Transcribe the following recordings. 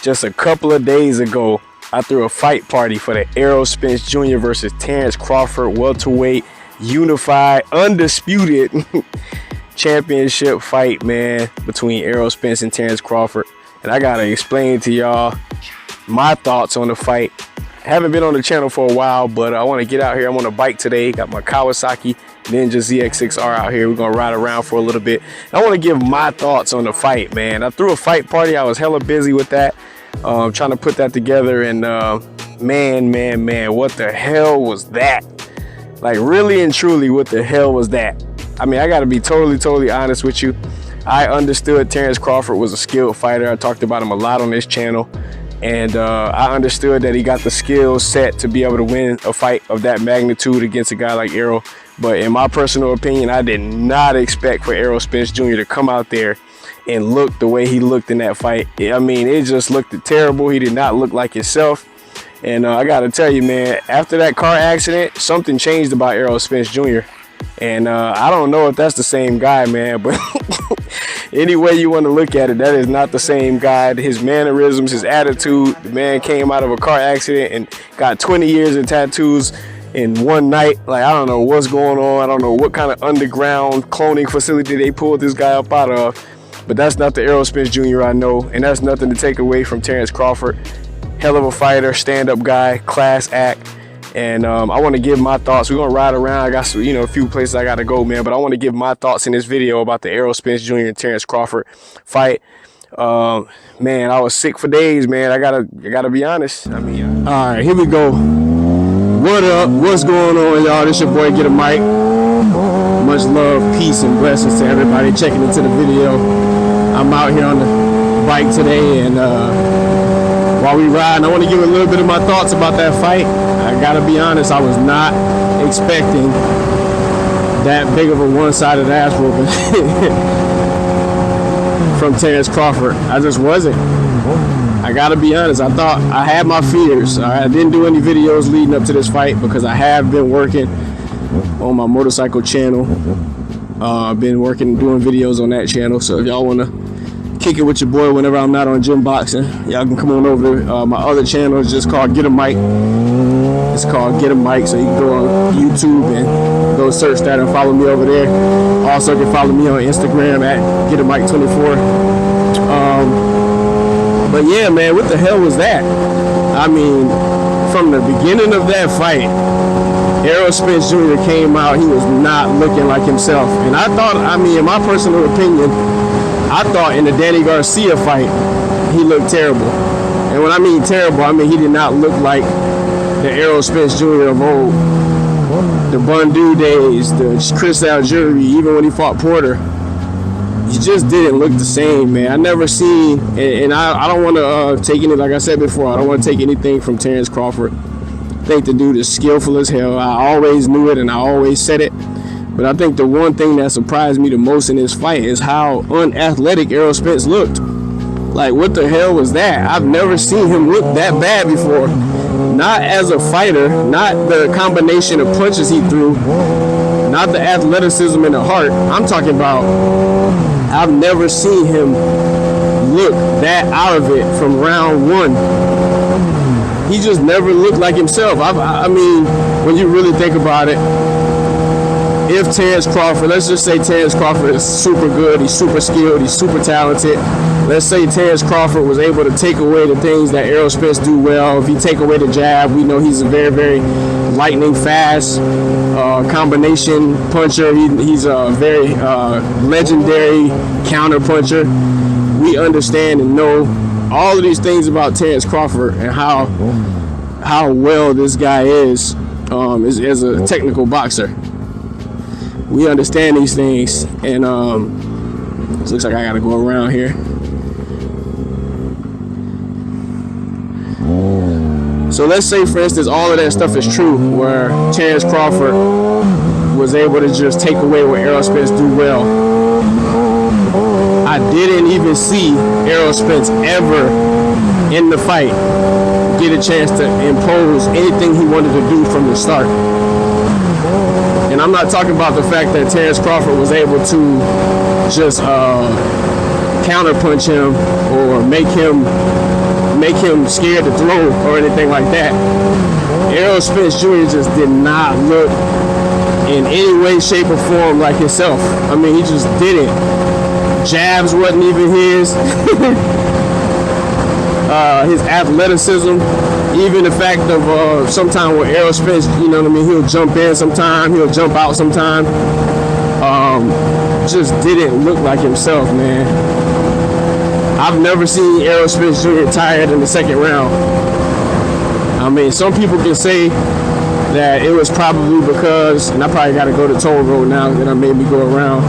Just a couple of days ago, I threw a fight party for the Errol Spence Jr. versus Terence Crawford welterweight unified undisputed championship fight, man, between Errol Spence and Terence Crawford. And I gotta explain to y'all my thoughts on the fight. I haven't been on the channel for a while, but I want to get out here. I'm on a bike today. Got my Kawasaki Ninja ZX6R out here. We're gonna ride around for a little bit. I want to give my thoughts on the fight, man. I threw a fight party. I was hella busy with that, trying to put that together. And man, what the hell was that? Like, really and truly, what the hell was that? I mean, I gotta be totally honest with you. I understood Terence Crawford was a skilled fighter. I talked about him a lot on this channel. And I understood that he got the skills set to be able to win a fight of that magnitude against a guy like Errol. But in my personal opinion, I did not expect for Errol Spence Jr. to come out there and look the way he looked in that fight. I mean, it just looked terrible. He did not look like himself. And I got to tell you, man, after that car accident, something changed about Errol Spence Jr. And I don't know if that's the same guy, man, but any way you want to look at it, that is not the same guy. His mannerisms, his attitude, the man came out of a car accident and got 20 years of tattoos in one night. Like, I don't know what's going on. I don't know what kind of underground cloning facility they pulled this guy up out of. But that's not the Errol Spence Jr. I know, and that's nothing to take away from Terence Crawford. Hell of a fighter, stand-up guy, class act. And I want to give my thoughts. We're going to ride around. I got some, a few places I got to go, man. But I want to give my thoughts in this video about the Errol Spence Jr. and Terence Crawford fight. Man, I was sick for days, man. I gotta be honest. I mean, all right, here we go. What up? What's going on, y'all? This your boy, Get a Mic. Much love, peace, and blessings to everybody checking into the video. I'm out here on the bike today, and while we ride, I want to give a little bit of my thoughts about that fight. I gotta be honest, I was not expecting that big of a one-sided ass whooping from Terence Crawford. I just wasn't. I gotta be honest, I thought I had my fears. I didn't do any videos leading up to this fight because I have been working on my motorcycle channel. I've been working, doing videos on that channel. So if y'all wanna kick it with your boy whenever I'm not on gym boxing, y'all can come on over to my other channel. It's just called Get a Mic. It's called Get a Mic, so you can go on YouTube and go search that and follow me over there. Also, you can follow me on Instagram at GetAMic24. But yeah, man, what the hell was that? I mean, from the beginning of that fight, Errol Spence Jr. came out. He was not looking like himself. And I thought, I mean, in my personal opinion, I thought in the Danny Garcia fight, he looked terrible. And when I mean terrible, I mean he did not look like the Errol Spence Jr. of old. The Bundu days, the Chris Algieri, even when he fought Porter. He just didn't look the same, man. I never seen, and I don't want to take any, like I said before, I don't want to take anything from Terence Crawford. I think the dude is skillful as hell. I always knew it and I always said it. But I think the one thing that surprised me the most in this fight is how unathletic Errol Spence looked. Like, what the hell was that? I've never seen him look that bad before. Not as a fighter, not the combination of punches he threw, not the athleticism and the heart. I'm talking about, I've never seen him look that out of it from round one. He just never looked like himself. I mean, when you really think about it, if Terence Crawford, let's just say Terence Crawford is super good, he's super skilled, he's super talented. Let's say Terence Crawford was able to take away the things that Errol Spence do well. If he take away the jab, we know he's a very lightning fast combination puncher. He's a very legendary counter puncher. We understand and know all of these things about Terence Crawford and how well this guy is as a technical boxer. We understand these things, and it looks like I gotta go around here. So let's say, for instance, all of that stuff is true, where Terence Crawford was able to just take away what Errol Spence do well. I didn't even see Errol Spence ever in the fight get a chance to impose anything he wanted to do from the start. And I'm not talking about the fact that Terence Crawford was able to just counterpunch him or make him make him scared to throw or anything like that. Errol Spence Jr. just did not look in any way, shape, or form like himself. I mean, he just didn't. Jabs wasn't even his. His athleticism, even the fact of sometimes with Errol Spence, you know what I mean, he'll jump in sometime, he'll jump out sometime. Just didn't look like himself, man. I've never seen Errol Spence Jr. tired in the second round. I mean, some people can say that it was probably because, and I probably got to go to Toll Road now that I made me go around.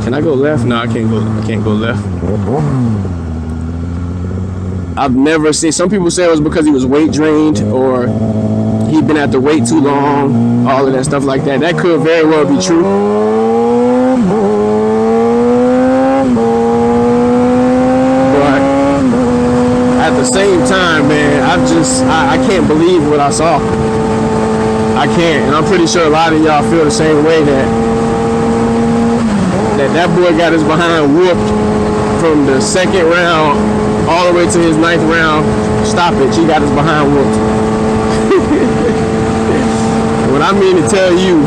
Can I go left? No, I can't go left. I've never seen, some people say it was because he was weight drained or he'd been at the weight too long, all of that stuff like that. That could very well be true. But at the same time, man, I can't believe what I saw. I can't, and I'm pretty sure a lot of y'all feel the same way, that boy got his behind whooped from the second round all the way to his 9th round. Stop it, he got his behind whooped. What I mean to tell you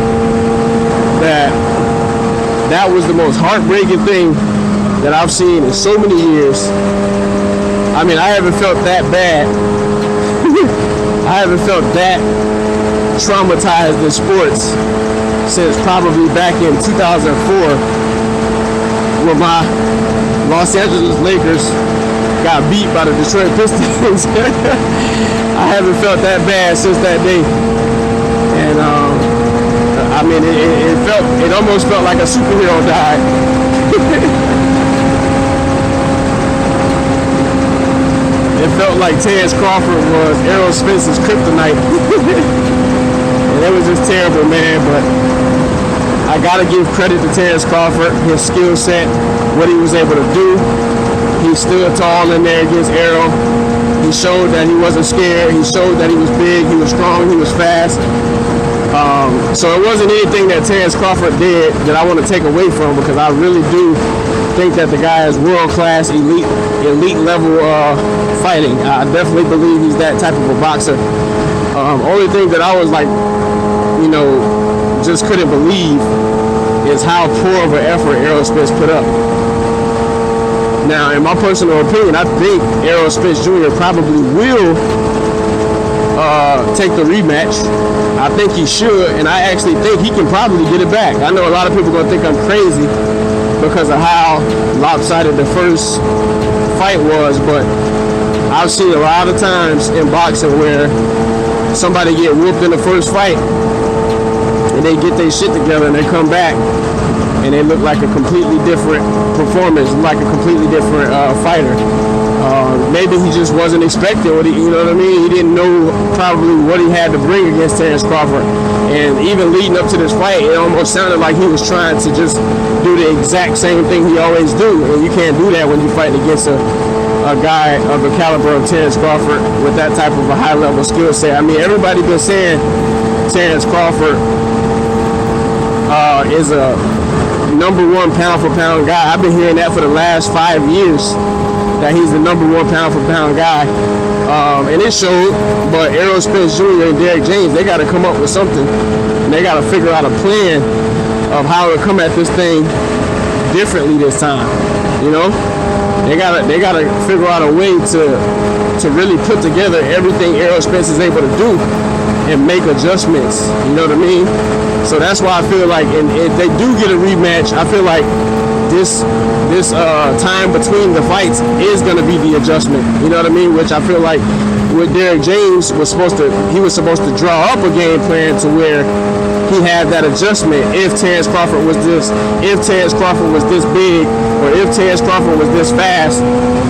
that was the most heartbreaking thing that I've seen in so many years. I mean, I haven't felt that bad. I haven't felt that traumatized in sports since probably back in 2004 when my Los Angeles Lakers got beat by the Detroit Pistons. I haven't felt that bad since that day. And I mean, it almost felt like a superhero died. It felt like Terence Crawford was Errol Spence's kryptonite. And it was just terrible, man, but I gotta give credit to Terence Crawford, his skill set, what he was able to do. He stood tall in there against Errol. He showed that he wasn't scared. He showed that he was big, he was strong, he was fast. So it wasn't anything that Terence Crawford did that I want to take away from, because I really do think that the guy is world-class, elite level fighting. I definitely believe he's that type of a boxer. Only thing that I was like, you know, just couldn't believe is how poor of an effort Errol Spence put up. Now, in my personal opinion, I think Errol Spence Jr. probably will take the rematch. I think he should, and I actually think he can probably get it back. I know a lot of people are going to think I'm crazy because of how lopsided the first fight was, but I've seen a lot of times in boxing where somebody get whooped in the first fight and they get their shit together and they come back and they look like a completely different performance, like a completely different fighter. Maybe he just wasn't expecting what you know what I mean? He didn't know probably what he had to bring against Terence Crawford. And even leading up to this fight, it almost sounded like he was trying to just do the exact same thing he always do. And you can't do that when you're fighting against a guy of the caliber of Terence Crawford with that type of a high-level skill set. I mean, everybody been saying Terence Crawford is a #1 pound-for-pound guy. I've been hearing that for the last 5 years, that he's the #1 pound-for-pound guy. And it showed, but Errol Spence Jr. and Derrick James, they got to come up with something. And they got to figure out a plan of how to come at this thing differently this time, you know? They gotta figure out a way to really put together everything Errol Spence is able to do and make adjustments, you know what I mean? So that's why I feel like, and if they do get a rematch, I feel like this time between the fights is going to be the adjustment, you know what I mean? Which I feel like with Derrick James was supposed to draw up a game plan to where he had that adjustment. If Terence Crawford was this big, or if Terence Crawford was this fast,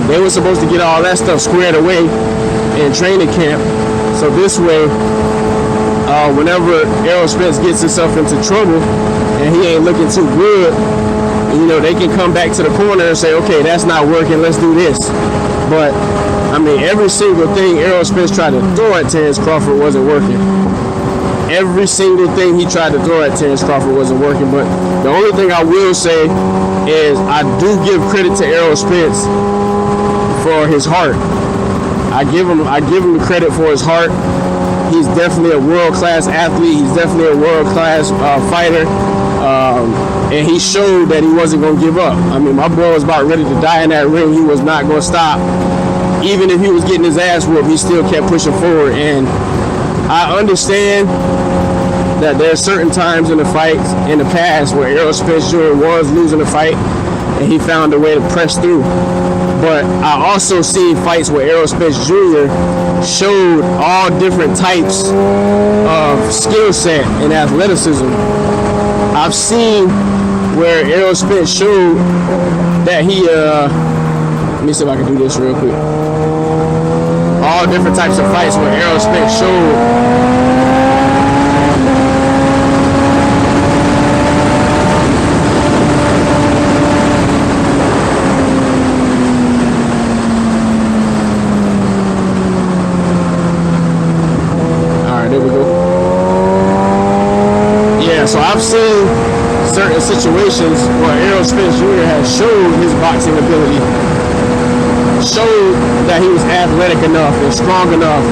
they were supposed to get all that stuff squared away in training camp. So this way, whenever Errol Spence gets himself into trouble and he ain't looking too good, you know, they can come back to the corner and say, okay, that's not working, let's do this. But I mean, every single thing Errol Spence tried to throw at Terence Crawford wasn't working. every single thing he tried to throw at Terence Crawford wasn't working. But the only thing I will say is I do give credit to Errol Spence for his heart. I give him the credit for his heart. He's definitely a world-class athlete. He's definitely a world-class fighter. And he showed that he wasn't going to give up. I mean, my boy was about ready to die in that ring. He was not going to stop. Even if he was getting his ass whooped, he still kept pushing forward. And I understand that there are certain times in the fights in the past where Errol Spence Jr. was losing the fight and he found a way to press through. But I also seen fights where Errol Spence Jr. showed all different types of skill set and athleticism. I've seen where Errol Spence showed that he, let me see if I can do this real quick. All different types of fights where Errol Spence showed so I've seen certain situations where Errol Spence Jr. has showed his boxing ability, showed that he was athletic enough and strong enough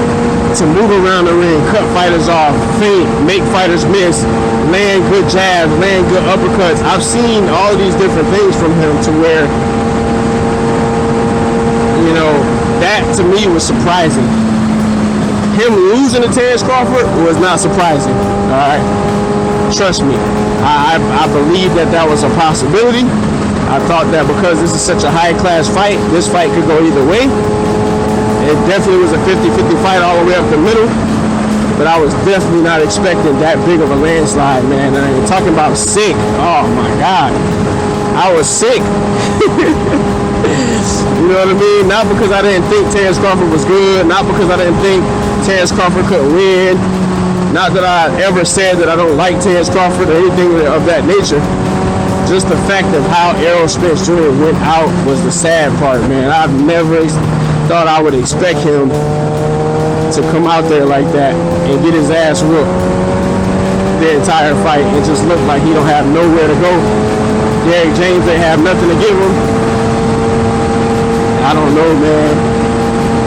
to move around the ring, cut fighters off, feint, make fighters miss, land good jabs, land good uppercuts. I've seen all these different things from him to where, you know, that to me was surprising. Him losing to Terence Crawford was not surprising, all right? Trust me, I believe that was a possibility. I thought that because this is such a high-class fight, this fight could go either way. It definitely was a 50-50 fight all the way up the middle, but I was definitely not expecting that big of a landslide, man. And you're talking about sick. Oh, my God. I was sick. You know what I mean? Not because I didn't think Terence Crawford was good, not because I didn't think Terence Crawford could win. Not that I ever said that I don't like Terence Crawford or anything of that nature. Just the fact of how Errol Spence Jr. went out was the sad part, man. I've never thought I would expect him to come out there like that and get his ass whooped the entire fight. It just looked like he don't have nowhere to go. Derrick James ain't have nothing to give him. I don't know, man.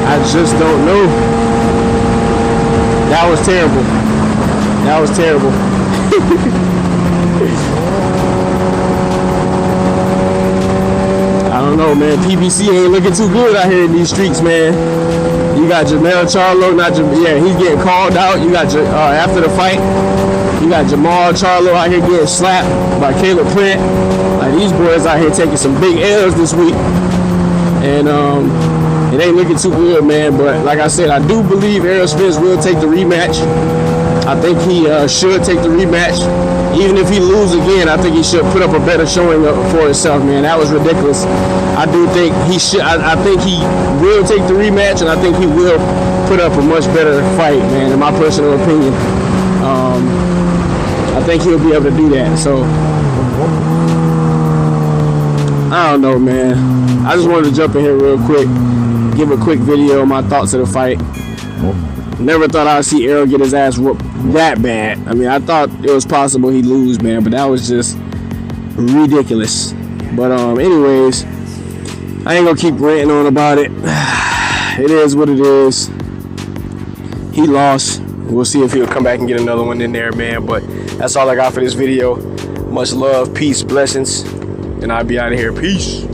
I just don't know. That was terrible. That was terrible. I don't know, man. PBC ain't looking too good out here in these streets, man. You got Jamal Charlo, he's getting called out. You got after the fight, you got Jamal Charlo out here getting slapped by Caleb Plant. Like, these boys out here taking some big L's this week, and it ain't looking too good, man. But like I said, I do believe Errol Spence will take the rematch. I think he should take the rematch. Even if he loses again, I think he should put up a better showing for himself, man. That was ridiculous. I do think he should. I think he will take the rematch, and I think he will put up a much better fight, man, in my personal opinion. I think he'll be able to do that. So, I don't know, man. I just wanted to jump in here real quick, give a quick video of my thoughts of the fight. Never thought I'd see Errol get his ass whooped that bad. I mean, I thought it was possible he'd lose, man, but that was just ridiculous. But anyways, I ain't gonna keep ranting on about it. It is what it is. He lost. We'll see if he'll come back and get another one in there, man. But that's all I got for this video. Much love, peace, blessings, and I'll be out of here. Peace.